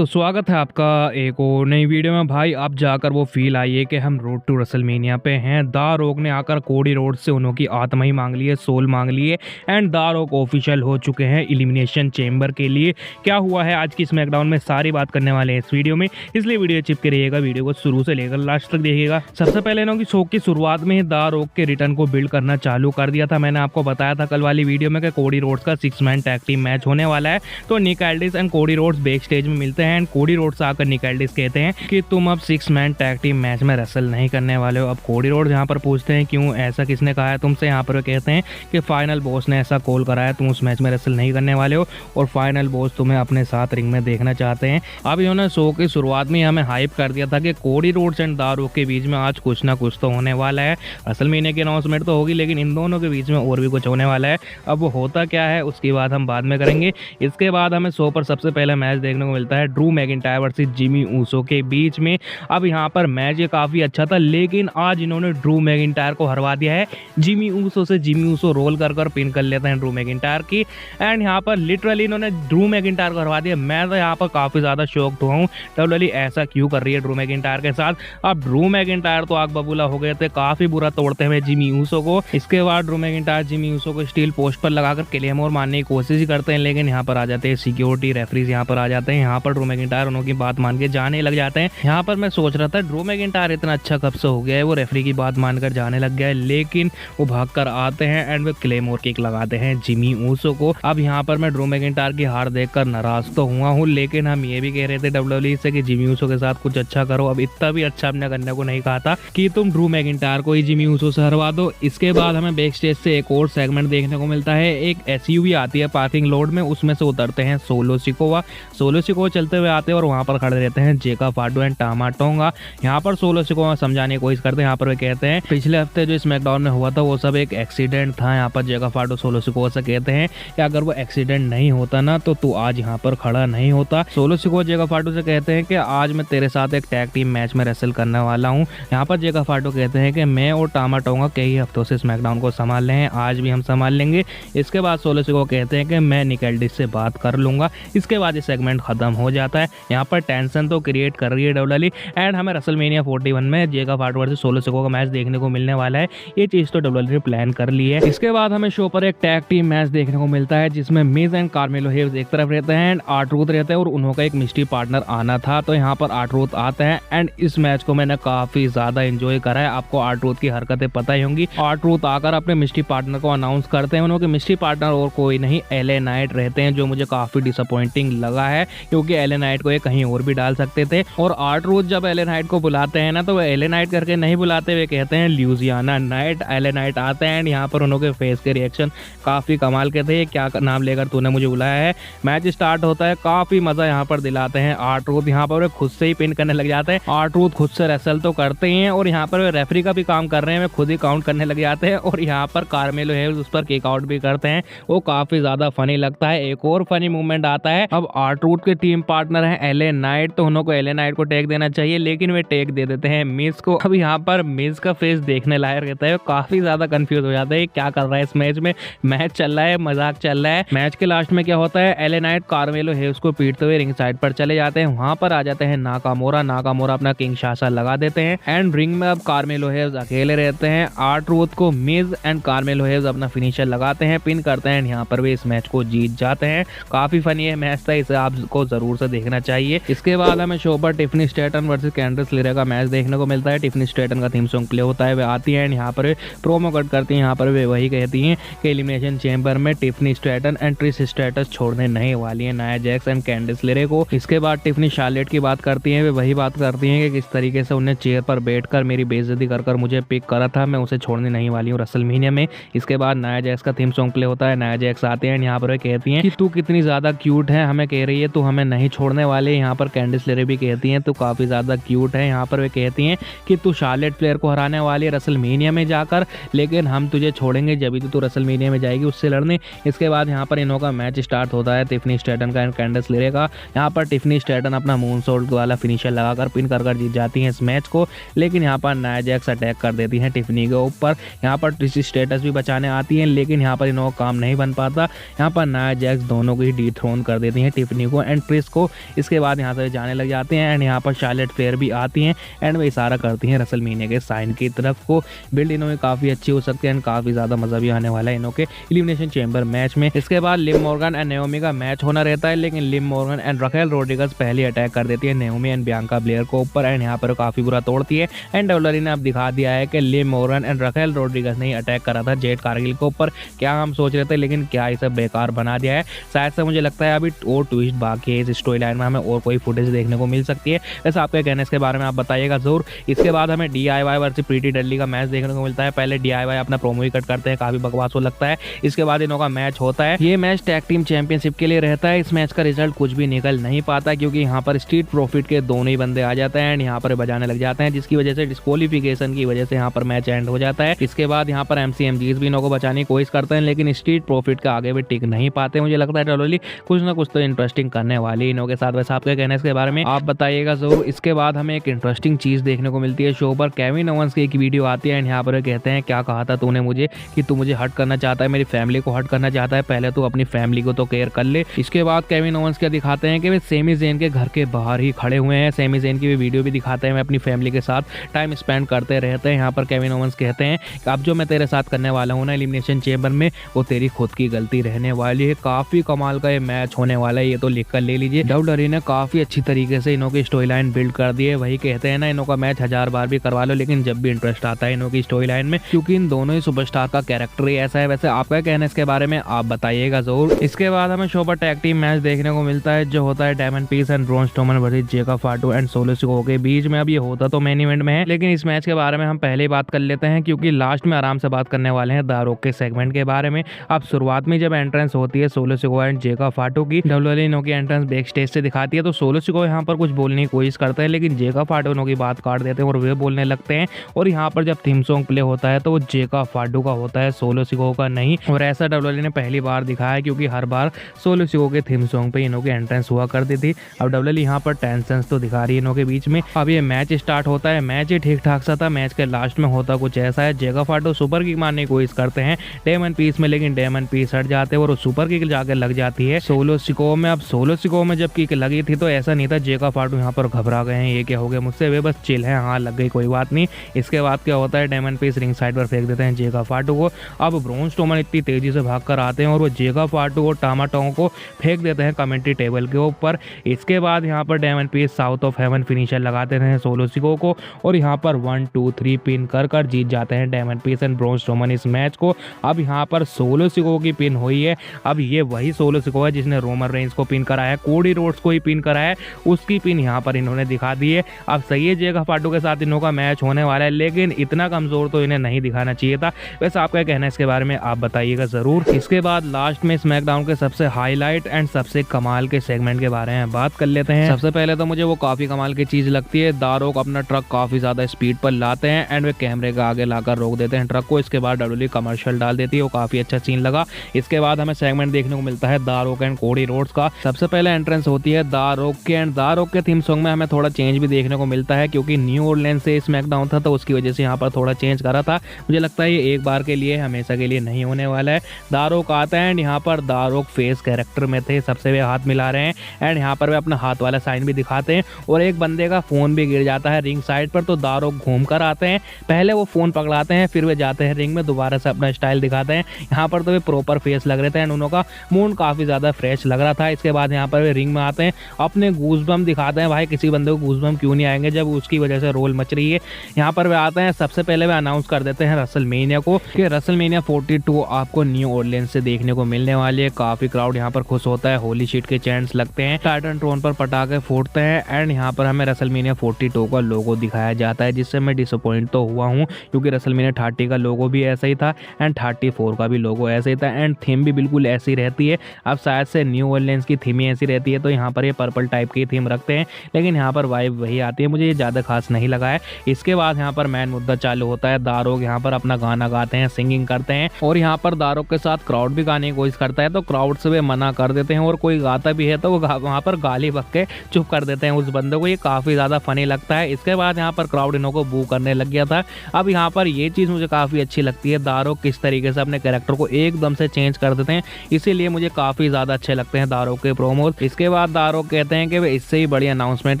दोस्तों, स्वागत है आपका एक और नई वीडियो में। भाई आप जाकर वो फील आइए कि हम रोड टू रेसलमेनिया पे हैं। द रॉक ने आकर कोडी रोड्स से उन्हों की आत्मा ही मांग ली है, सोल मांग ली है एंड द रॉक ऑफिशियल हो चुके हैं एलिमिनेशन चेंबर के लिए। क्या हुआ है आज की स्मैकडाउन में सारी बात करने वाले हैं इस वीडियो में, इसलिए वीडियो चिपके रहिएगा, वीडियो को शुरू से लेकर लास्ट तक देखिएगा। सबसे पहले इन्होंने शो की शुरुआत में ही द रॉक के रिटर्न को बिल्ड करना चालू कर दिया था। मैंने आपको बताया था कल वाली वीडियो में कि कोडी रोड्स का 6 मैन टैग टीम मैच होने वाला है। तो Nick Aldis and Cody Rhodes back stage में मिलते हैं एंड कोडी रोड्स आकर निक एल्डिस कहते हैं कि तुम अब 6 मैन टैग टीम मैच में रेसल नहीं करने वाले हो। अब कोडी रोड्स यहाँ पर पूछते हैं क्यों, ऐसा किसने कहा है तुमसे। यहाँ पर वे कहते हैं कि फाइनल बॉस ने ऐसा कॉल कराया, तुम उस मैच में रेसल नहीं करने वाले हो और फाइनल बॉस तुम्हें अपने साथ रिंग में देखना चाहते हैं। अब इन्होंने शो की शुरुआत में हमें हाइप कर दिया था कि Cody Rhodes and the rock के बीच में आज कुछ ना कुछ तो होने वाला है। रेसलमेनिया की अनाउंसमेंट तो होगी, लेकिन इन दोनों के बीच में और भी कुछ होने वाला है। अब वो होता क्या है उसकी बात हम बाद में करेंगे। इसके बाद हमें शो पर सबसे पहले मैच देखने को मिलता है Drew McIntyre versus Jimmy Uso के बीच में। अब यहाँ पर मैच ये काफ़ी अच्छा था, लेकिन आज इन्होंने ड्रू मैकिंटायर को हरवा दिया है। जिमी ऊसो से जिमी ऊसो रोल कर पिन कर लेते हैं ड्रू मैकिंटायर की एंड यहाँ पर लिटरली इन्होंने ड्रू मैकिंटायर को हरवा दिया। मैं तो यहाँ पर काफ़ी ज़्यादा शॉक्ड हुआ हूँ, डब्ल्यूडब्ल्यूई ऐसा क्यों कर रही है ड्रू मैकिंटायर के साथ। अब ड्रू मैकिंटायर तो आग बबूला हो गए थे, काफ़ी बुरा तोड़ते हुए जिमी ऊसो को। इसके बाद ड्रू मैकिंटायर जिमी ऊसो को स्टील पोस्ट पर लगाकर क्लेमोर मारने की कोशिश ही करते हैं, लेकिन यहाँ पर आ जाते हैं सिक्योरिटी रेफरीज, यहाँ पर आ जाते हैं। यहाँ पर ड्रू मैकिंटायर उनकी बात मान के जाने लग जाते हैं। यहाँ पर मैं सोच रहा था ड्रू मैकिंटायर इतना अच्छा कब से हो गया है, वो रेफरी की बात मानकर जाने लग गया है, लेकिन वो भागकर आते हैं एंड वे क्लेमोर किक लगाते हैं जिमी ऊसो को। अब यहाँ पर मैं ड्रू मैकिंटायर की हार देखकर नाराज तो हुआ हूँ, लेकिन हम ये भी कह रहे थे डब्ल्यूडब्ल्यूई से कि जिमी ऊसो के साथ कुछ अच्छा करो। अब इतना भी अच्छा हमने करने को नहीं कहा था कि तुम ड्रू मैकिंटायर को ही जिमी ऊसो से हरवा दो। इसके बाद हमें बैक स्टेज से एक और सेगमेंट देखने को मिलता है। एक एसयूवी आती है पार्किंग लॉट में, उसमें से उतरते हैं सोलो सिकोवा चलते हुए आते हैं और वहां पर खड़े रहते हैं जेका फाडो एंड टामा टोंगा। यहाँ पर सोलो सिकोवा समझाने की कोशिश करते हैं। यहाँ पर वे कहते हैं पिछले हफ्ते जो स्मैकडाउन में हुआ था वो सब एक एक्सीडेंट था। यहाँ पर जेका फाडो सोलो सिकोवा से कहते हैं कि अगर वो एक्सीडेंट नहीं होता ना तो तू आज यहाँ पर खड़ा नहीं होता। सोलो सिकोवा जेका फाडो से कहते हैं कि आज मैं तेरे साथ एक टैग टीम मैच में रेसल करने वाला हूँ। यहाँ पर जेका फाडो कहते हैं कि मैं और टामा टोंगा कई हफ्तों से स्मैकडाउन को संभाल रहे हैं, आज भी हम संभाल लेंगे। इसके बाद सोलो सिकोवा कहते हैं कि मैं निक एल्डिस से बात कर लूंगा। इसके बाद ये सेगमेंट खत्म हो जाता है। यहाँ पर टेंशन तो क्रिएट कर रही है डब्ल्यूडब्ल्यूई एंड हमें रेसलमेनिया 41 में जेका फाडो वर्सेस सोलो सिकोवा का मैच देखने को मिलने वाला है। ये चीज तो डब्ल्यूडब्ल्यूई ने प्लान कर ली है। इसके बाद हमें शो पर एक टैग टीम मैच देखने को मिलता है जिसमें मिज एंड कार्मेलो हेव्स एक तरफ रहते हैं एंड आर्ट्रूथ रहते हैं और उन्हों का एक मिस्ट्री पार्टनर आना था। तो यहाँ पर आर्ट्रूथ आते हैं एंड इस मैच को मैंने काफी ज्यादा एंजॉय करा है। आपको आर्ट्रूथ की हरकतें पता ही होंगी। आर्ट्रूथ आकर अपने मिस्ट्री पार्टनर को अनाउंस करते हैं। उनके मिस्ट्री पार्टनर और कोई नहीं एलए नाइट रहते हैं, जो मुझे काफी डिसअपॉइंटिंग लगा है क्योंकि एलए नाइट को ये कहीं और भी डाल सकते थे। और आर्ट्रूथ जब एलए नाइट को बुलाते हैं ना तो वो एलए नाइट करके नहीं बुलाते, वे कहते हैं ल्यूजियाना नाइट। एलए नाइट आते हैं एंड यहाँ पर उनके फेस के रिएक्शन काफी कमाल के थे। क्या नाम लेकर तूने मुझे बुलाया है। मैच स्टार्ट होता है, काफी मजा यहाँ पर दिलाते हैं आर्ट्रूथ। यहाँ पर वे खुद से ही पिन करने लग जाते हैं। आर्ट्रूथ खुद से रेसल तो करते ही हैं और यहाँ पर वे रेफरी का भी काम कर रहे हैं, वे खुद ही काउंट करने लग जाते हैं और यहाँ पर कार्मेलो हेव्स उस पर किक आउट भी करते हैं। वो काफी ज्यादा फनी लगता है। एक और फनी मूवमेंट आता है। अब आर्ट्रूथ के टीम पार्टनर है एलए नाइट, तो उन्होंने एलए नाइट को टैग देना चाहिए, लेकिन वे टैग दे देते हैं मिज को। अब यहाँ पर मिज का फेस देखने लायक रहता है, काफी ज्यादा कंफ्यूज हो जाता है क्या कर रहा है इस मैच में। मैच चल रहा है, मजाक चल रहा है। मैच के लास्ट में क्या होता है, एलए नाइट कार्मेलो हेव्स को पीटते हुए रिंग साइड पर चले जाते हैं। वहां पर आ जाते हैं नाकामोरा अपना किंगशासा लगा देते हैं एंड रिंग में अब कार्मेलो हेव्स अकेले रहते हैं। आर्ट्रूथ को मिज एंड कार्मेलो हेव्स अपना फिनिशर लगाते हैं, पिन करते हैं। यहाँ पर वे इस मैच को जीत जाते हैं। काफी फनी है मैच था, इसे आपको जरूर से देखना चाहिए। इसके बाद हमें शो पर टिफनी स्टैटन वर्सेस कैंडिस लेरे का मैच देखने को मिलता है। टिफनी स्टैटन का थीम सॉन्ग प्ले होता है, वे आती है यहाँ पर प्रोमो कट करती है। यहाँ पर वे वही कहती हैं कि एलिमिनेशन चेंबर में टिफनी स्टैटन एंड ट्रिश स्ट्रेटस छोड़ने नहीं वाली है नाया जैक्स एंड कैंडिस लेरे को। इसके बाद टिफनी शार्लेट की बात करती हैं, वे वही बात करती हैं कि किस तरीके से उन्हें चेयर पर बैठकर मेरी बेइज्जती कर मुझे पिक करा था, मैं उसे छोड़ने नहीं वाली हूँ रेसलमेनिया में। इसके बाद नाया जैक्स का थीम सॉन्ग प्ले होता है। नाया जैक्स आते हैं, यहाँ पर वे कहती हैं कि तू कितनी ज्यादा क्यूट है, हमें कह रही है तू हमें नहीं छोड़ने वाले। यहाँ पर कैंडिस लेरे भी कहती हैं तू काफी ज्यादा क्यूट है। यहाँ पर वे कहती हैं कि तू शार्लेट फ्लेयर को हराने वाली है रेसलमेनिया में जाकर, लेकिन हम तुझे छोड़ेंगे जब भी तू रेसलमेनिया में जाएगी उससे लड़ने। इसके बाद यहाँ पर इन्हों का मैच स्टार्ट होता है टिफनी स्टैटन का एंड कैंडिस लेरे का। यहाँ पर टिफनी स्टैटन अपना मून सॉल्ट वाला फिनिशर लगाकर पिन कर जीत जाती है इस मैच को, लेकिन यहाँ पर नाया जैक्स अटैक कर देती है टिफनी के ऊपर। यहाँ पर ट्रिश स्ट्रेटस भी बचाने आती है, लेकिन यहाँ पर इन्हों काम नहीं बन पाता। यहाँ पर नाया जैक्स दोनों को ही डिथ्रोन कर देती है, टिफनी को एंड ट्रिश को। इसके बाद यहाँ से जाने लग जाते हैं एंड यहाँ पर शार्लेट फ्लेयर भी आती हैं एंड वो इशारा करती हैं रेसलमेनिया के साइन की तरफ को। बिल्ड इन्होंने काफ़ी अच्छी हो सकती है एंड काफ़ी ज़्यादा मजा भी आने वाला है इन्हों के एलिमिनेशन चैम्बर मैच में। इसके बाद लिव मॉर्गन एंड नेओमी का मैच होना रहता है, लेकिन Liv Morgan and Raquel Rodrigues पहले अटैक कर देती है नेओमी एंड बियांका ब्लेयर को ऊपर एंड यहाँ पर काफ़ी बुरा तोड़ती है एंड WWE ने अब दिखा दिया है कि Liv Morgan and Raquel Rodrigues ने अटैक करा था जेड कारगिल के ऊपर। क्या हम सोच रहे थे, लेकिन क्या इसे बेकार बना दिया है। शायद से मुझे लगता है अभी और ट्विस्ट बाकी है इस स्टोरी लाइन में, हमें और कोई फुटेज देखने को मिल सकती है। वैसे आपके कहने इसके बारे में आप बताइएगा जरूर। इसके बाद हमें DIY वर्सेस प्रीटी डडली का मैच देखने को मिलता है। पहले DIY अपना प्रोमो ही कट करते हैं, काफी बकवास हो लगता है। इसके बाद इनों का मैच होता है। ये मैच टैग टीम चैंपियनशिप के लिए रहता है। इस मैच का रिजल्ट कुछ भी निकल नहीं पाता क्योंकि यहाँ पर स्ट्रीट प्रॉफिट के दोनों ही बंदे आ जाते हैं एंड यहाँ पर बजाने लग जाते हैं, जिसकी वजह से डिस्क्वालिफिकेशन की वजह से यहाँ पर मैच एंड हो जाता है। इसके बाद यहाँ पर MCMGs भी इनों को बचाने की कोशिश करते हैं, लेकिन स्ट्रीट प्रॉफिट के आगे भी टिक नहीं पाते। मुझे लगता है WWE कुछ ना कुछ तो इंटरेस्टिंग करने वाली इनों के साथ। वैसे आपके कहने इसके बारे में आप बताइएगा जरूर। इसके बाद हमें एक इंटरेस्टिंग चीज देखने को मिलती है शो पर। केविन ओवंस की एक वीडियो आती है एंड यहाँ पर कहते हैं क्या कहा था तूने मुझे कि तू मुझे हर्ट करना चाहता है, मेरी फैमिली को हर्ट करना चाहता है, पहले तो अपनी फैमिली को तो केयर कर ले। इसके बाद केविन ओवंस क्या दिखाते हैं कि वे सेमी ज़ेन के घर के बाहर ही खड़े हुए हैं। सेमी ज़ेन की वीडियो भी दिखाते हैं, मैं अपनी फैमिली के साथ टाइम स्पेंड करते रहते हैं। यहाँ पर केविन ओवंस कहते हैं कि अब जो मैं तेरे साथ करने वाला हूँ ना एलिमिनेशन चेम्बर में, वो तेरी खुद की गलती रहने वाली है। काफी कमाल का ये मैच होने वाला है, ये तो लिख कर ले लीजिए। WWE ने काफी अच्छी तरीके से इनों की स्टोरी लाइन बिल्ड कर दी है। वही कहते हैं ना, इनों का मैच 1000 बार भी करवा लो, लेकिन जब भी इंटरेस्ट आता है इनों की स्टोरी लाइन में, क्योंकि इन दोनों ही सुपरस्टार का कैरेक्टर ही ऐसा है। वैसे आपका कहना है इसके बारे में आप बताइएगा जरूर। इसके बाद हमें शो पर टैग टीम मैच देखने को मिलता है जो होता है Damian Priest and Braun Strowman versus Jacob Fatu and solo Sikoa के बीच में। अब ये होता तो मेन इवेंट में है, लेकिन इस मैच के बारे में हम पहले ही बात कर लेते हैं क्योंकि लास्ट में आराम से बात करने वाले हैं द रॉक के सेगमेंट के बारे में। अब शुरुआत में जब एंट्रेंस होती है सोलो सिकोआ एंड जेका फाटू की, WWE इनों की एंट्रेंस बैक स्टेज से दिखाती है तो सोलो सिकोआ यहाँ पर कुछ बोलने की कोशिश करता है, लेकिन जेका फाटू इनों की बात काट देते हैं और वे बोलने लगते हैं। और यहाँ पर जब थीम सॉन्ग प्ले होता है तो वो जेका फाटू का होता है, सोलो सिकोआ का नहीं। और ऐसा WWE ने पहली बार दिखाया है क्योंकि हर बार सोलो सिकोआ के थीम सॉन्ग पे इनों की एंट्रेंस हुआ करती थी। अब WWE यहाँ पर टेंशन तो दिखा रही है इनों के बीच में। अब ये मैच स्टार्ट होता है। मैच ही ठीक ठाक सा था। मैच के लास्ट में होता कुछ ऐसा है, जेका फाटू सुपर किक मारने की कोशिश करते हैं डायमंड पीस में, लेकिन डायमंड पीस हट जाते हैं और सुपर किक जाकर लग जाती है सोलो सिकोआ में। अब सोलो सिकोआ में जब किक लगी थी तो ऐसा नहीं था जेका फाटू यहाँ पर घबरा गए हैं, ये क्या हो गया मुझसे, वे बस चिल है, हाँ लग गई कोई बात नहीं। इसके बाद क्या होता है, डायमंड पीस रिंग साइड पर फेंक देते हैं जेका फाटू को। अब ब्रॉन स्ट्रोमन इतनी तेजी से भाग कर आते हैं और वो जेका फाटू और टामाटोंग को फेंक देते हैं कमेंट्री टेबल के ऊपर। इसके बाद यहाँ पर Damian Priest South of Heaven finisher लगाते हैं सोलो सिकोआ को और यहाँ पर 1 2 3 पिन कर जीत जाते हैं Damian Priest and Braun Strowman इस मैच को। अब यहाँ पर सोलो सिकोआ की पिन हुई है। अब ये वही सोलो सिकोआ है जिसने रोमन रेंज को पिन कराया है, कोडी रोड्स को ही पिन कराया है, उसकी पिन यहाँ पर इन्होंने दिखा दी है। अब सही है जेका फाटू के साथ इनों का मैच होने वाला है, लेकिन इतना कमजोर तो इन्हें नहीं दिखाना चाहिए था। वैसे आपका कहना है इसके बारे में आप बताइएगा जरूर। इसके बाद लास्ट में स्मैकडाउन के सबसे हाईलाइट एंड सबसे कमाल के सेगमेंट के बारे में बात कर लेते हैं। सबसे पहले तो मुझे वो काफी कमाल की चीज लगती है, द रॉक अपना ट्रक काफी ज्यादा स्पीड पर लाते हैं एंड वे कैमरे के आगे लाकर रोक देते हैं ट्रक को। इसके बाद WWE कमर्शियल डाल देती है, वो काफी अच्छा सीन लगा। इसके बाद हमें सेगमेंट देखने को मिलता है the rock and Cody roads का। सबसे पहले एंट्रेंस होती है द रॉक के एंड द रॉक के थीम सॉन्ग में हमें थोड़ा चेंज भी देखने को मिलता है क्योंकि न्यू ऑरलीन्स से स्मैकडाउन था तो उसकी वजह से यहाँ पर थोड़ा चेंज करा था। मुझे लगता है ये एक बार के लिए हमेशा के लिए नहीं होने वाला है। द रॉक आता है एंड यहाँ पर द रॉक फेस कैरेक्टर में थे, सबसे वे हाथ मिला रहे हैं एंड यहाँ पर वे अपना हाथ वाला साइन भी दिखाते हैं और एक बंदे का फोन भी गिर जाता है रिंग साइड पर तो द रॉक घूम कर आते हैं, पहले वो फोन पकड़ाते हैं फिर वे जाते हैं रिंग में, दोबारा से अपना स्टाइल दिखाते हैं। यहाँ पर तो वे प्रॉपर फेस लग रहे थे एंड उनका मूड काफी ज्यादा फ्रेश लग रहा था। इसके बाद यहाँ पर वे रिंग में आते हैं, अपने गूजबम दिखाते हैं। भाई किसी बंदे को गूजबम क्यों नहीं आएंगे जब उसकी वजह से रोल मच रही है। यहाँ पर वे आते हैं, सबसे पहले वे अनाउंस कर देते हैं रेसलमेनिया को कि रेसलमेनिया 42 आपको न्यू ऑरलीन्स से देखने को मिलने वाली है। काफी क्राउड यहाँ पर खुश होता है, होली शीट के चैंट्स लगते हैं, टाइटन ट्रोन पर पटाखे फूटते हैं एंड यहाँ पर हमें रेसलमेनिया 42 का लोगो दिखाया जाता है, जिससे मैं डिसअपॉइंट तो हुआ हूँ क्योंकि रेसलमेनिया 30 का लोगो भी ऐसा ही था एंड 34 का भी लोगो ऐसा ही था एंड थीम भी बिल्कुल ऐसी रहती है। अब शायद से न्यू ऑरलीन्स की थीम ही ऐसी रहती है तो यहाँ पर ये पर्पल टाइप की थीम रखते हैं, लेकिन यहाँ पर वाइब वही आती है, मुझे ये ज़्यादा खास नहीं लगा है। इसके बाद यहाँ पर मैन मुद्दा चालू होता है, द रॉक यहाँ पर अपना गाना गाते हैं, सिंगिंग करते हैं और यहाँ पर द रॉक के साथ क्राउड भी गाने की कोशिश करता है तो क्राउड से वे मना कर देते हैं और कोई गाता भी है तो वो वहाँ पर गाली बक के चुप कर देते हैं उस बंदे को। ये काफ़ी ज़्यादा फनी लगता है। इसके बाद यहाँ पर क्राउड इन्हों को बू करने लग गया था। अब यहाँ पर ये चीज़ मुझे काफ़ी अच्छी लगती है, द रॉक किस तरीके से अपने कैरेक्टर को एकदम से चेंज कर देते हैं, इसीलिए मुझे काफ़ी ज़्यादा अच्छे लगते हैं द रॉक के प्रोमोज। इसके बाद दारोक कहते हैं कि वे इससे ही बड़ी अनाउंसमेंट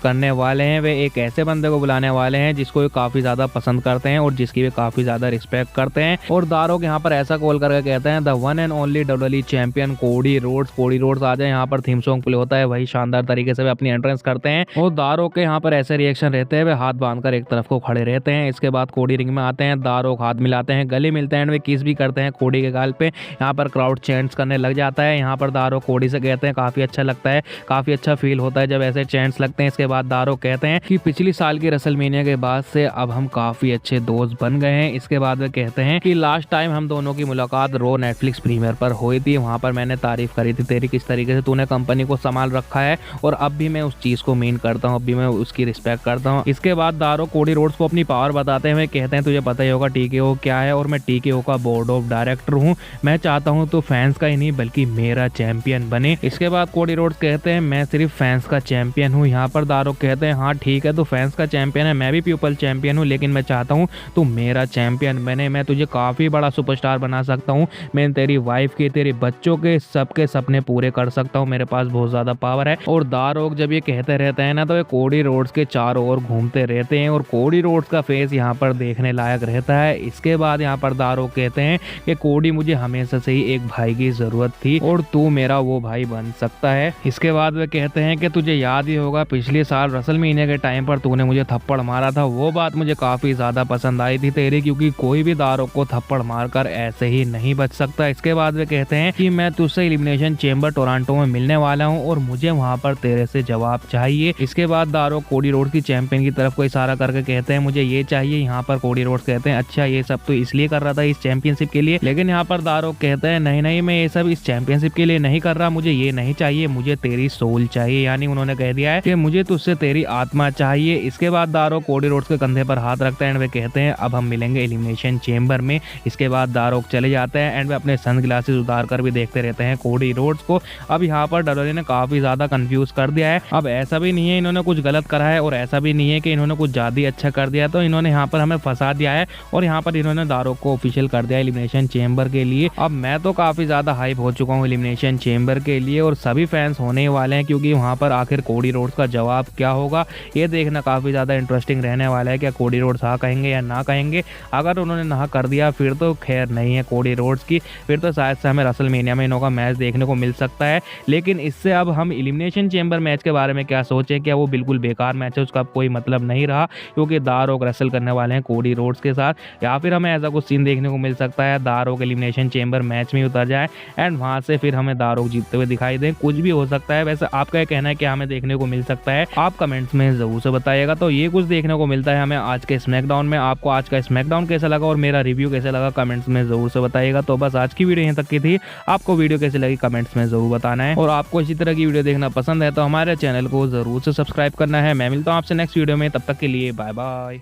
करने वाले हैं। वे एक ऐसे बंदे को बुलाने वाले हैं जिसको वे काफी ज्यादा पसंद करते हैं और जिसकी वे काफी ज्यादा रिस्पेक्ट करते हैं। और दारोक यहाँ पर ऐसा कॉल करके कहते हैं the one and only WWE champion Cody Rhodes आ जाए। यहाँ पर थीम सॉन्ग प्ले होता है, वही शानदार तरीके से वे अपनी एंट्रेंस करते हैं और दारोक के यहाँ पर ऐसे रिएक्शन रहते हैं, वे हाथ बांधकर एक तरफ को खड़े रहते हैं। इसके बाद कोडी रिंग में आते हैं, दारोक हाथ मिलाते हैं, गले मिलते हैं, वे किस भी करते हैं कोडी के गाल पे। यहाँ पर क्राउड चैंट्स करने लग जाता है। यहाँ पर दारोक कोडी से कहते हैं काफी अच्छा लगता है, काफी अच्छा फील होता है जब ऐसे चैंट्स लगते हैं। इसके बाद दारोक कहते हैं कि पिछली साल की रेसलमेनिया के बाद से अब हम काफी अच्छे दोस्त बन गए हैं। इसके बाद वे कहते हैं कि लास्ट टाइम हम दोनों की मुलाकात रो नेटफ्लिक्स प्रीमियर पर हुई थी, वहां पर मैंने तारीफ करी थी तेरी, किस तरीके से तूने कंपनी को संभाल रखा है और अब भी मैं उस चीज को मीन करता हूँ, अब भी मैं उसकी रिस्पेक्ट करता हूँ। इसके बाद दारोक कोडी रोड्स को अपनी पावर बताते हुए कहते हैं तुझे पता ही होगा TKO क्या है और मैं TKO का बोर्ड ऑफ डायरेक्टर हूँ, मैं चाहता हूँ तो फैंस का ही नहीं बल्कि मेरा चैंपियन बने। इसके बाद कोडी रोड्स कहते हैं मैं सिर्फ फैंस का चैंपियन हूँ। यहाँ पर दारोक कहते हैं हाँ ठीक है, तो फैंस का चैंपियन है, मैं भी पीपल चैंपियन हूँ, लेकिन मैं चाहता हूँ तू मेरा चैंपियन बने, मैं तुझे काफी बड़ा सुपरस्टार बना सकता हूँ, मैं तेरी वाइफ के, तेरे बच्चों के, सबके सपने पूरे कर सकता हूँ, मेरे पास बहुत ज्यादा पावर है। और दारोक जब ये कहते रहते हैं ना तो ये कोडी रोड्स के चारों ओर घूमते रहते हैं और कोडी रोड्स का फेस यहाँ पर देखने लायक रहता है। इसके बाद यहाँ पर दारोक कहते हैं कि कोडी मुझे हमेशा से ही एक भाई की जरूरत थी और तू मेरा वो भाई बन सकता है। इसके बाद वे कहते हैं कि तुझे याद ही होगा पिछले साल रेसलमेनिया के टाइम पर तूने मुझे थप्पड़ मारा था, वो बात मुझे काफी ज्यादा पसंद आई थी तेरी, क्योंकि कोई भी दारोक को थप्पड़ मारकर ऐसे ही नहीं बच सकता। इसके बाद वे कहते हैं कि मैं तुझसे एलिमिनेशन चेंबर टोरंटो में मिलने वाला हूँ और मुझे वहाँ पर तेरे से जवाब चाहिए। इसके बाद दारोक कोडी रोड्स की चैंपियन की तरफ को इशारा करके कहते हैं मुझे ये चाहिए। यहाँ पर कोडी रोड्स कहते हैं अच्छा ये सब तो इसलिए कर रहा था इस चैंपियनशिप के लिए, लेकिन यहाँ पर दारोक कहते हैं नहीं नहीं, मैं ये सब इस चैंपियनशिप के लिए नहीं कर रहा, मुझे ये नहीं चाहिए, मुझे तेरी सोल चाहिए। यानी उन्होंने कह दिया है कि मुझे तुझसे तेरी आत्मा चाहिए। इसके बाद दारोक कोडी रोड्स के कंधे पर हाथ रखते हैं एंड वे कहते हैं अब हम मिलेंगे एलिमिनेशन चेंबर में। इसके बाद दारोक चले जाते हैं एंड वे अपने सन ग्लासेस उतार कर भी देखते रहते हैं कोडी रोड्स को। अब यहाँ पर WWE ने काफी ज्यादा कंफ्यूज कर दिया है। अब ऐसा भी नहीं है इन्होंने कुछ गलत करा है और ऐसा भी नहीं है कि इन्होंने कुछ ज्यादा अच्छा कर दिया, तो इन्होंने यहाँ पर हमें फंसा दिया है और यहाँ पर इन्होंने दारोक को ऑफिशियल कर दिया एलिमिनेशन चेंबर के लिए। अब मैं तो काफी ज्यादा हाइप हो चुका हूँ एलिमिनेशन चेंबर के लिए और सभी फैंस होने वाले हैं, क्योंकि वहाँ पर आखिर कोडी रोड्स का जवाब क्या होगा ये देखना काफी ज्यादा इंटरेस्टिंग रहने वाला है। क्या कोडी रोड्स हाँ कहेंगे या ना कहेंगे? अगर उन्होंने ना कर दिया फिर तो खैर नहीं है कोडी रोड्स की, फिर तो शायद से हमें रेसलमेनिया में इनों का मैच देखने को मिल सकता है। लेकिन इससे अब हम एलिमिनेशन चेंबर मैच के बारे में क्या सोचें, क्या वो बिल्कुल बेकार मैच है, उसका कोई मतलब नहीं रहा क्योंकि दारोक रेसल करने वाले हैं कोडी रोड्स के साथ, या फिर हमें ऐसा कुछ सीन देखने को मिल सकता है दारोक एलिमिनेशन चेंबर मैच में उतर जाए एंड वहां से फिर हमें दारोक जीतते हुए दिखाई दे, कुछ भी हो सकता है। वैसे आपका कहना है कि हमें देखने को मिल सकता है, आप कमेंट्स में जरूर से बताइएगा। तो ये कुछ देखने को मिलता है हमें आज के स्मैकडाउन में। आपको आज का स्मैकडाउन कैसा लगा और मेरा रिव्यू कैसा लगा कमेंट्स में जरूर से बताइएगा। तो बस आज की वीडियो यहीं तक की थी, आपको वीडियो कैसी लगी कमेंट्स में जरूर बताना है और आपको इसी तरह की वीडियो देखना पसंद है तो हमारे चैनल को जरूर से सब्सक्राइब करना है। मैं मिलता हूँ आपसे नेक्स्ट वीडियो में, तब तक के लिए बाय बाय।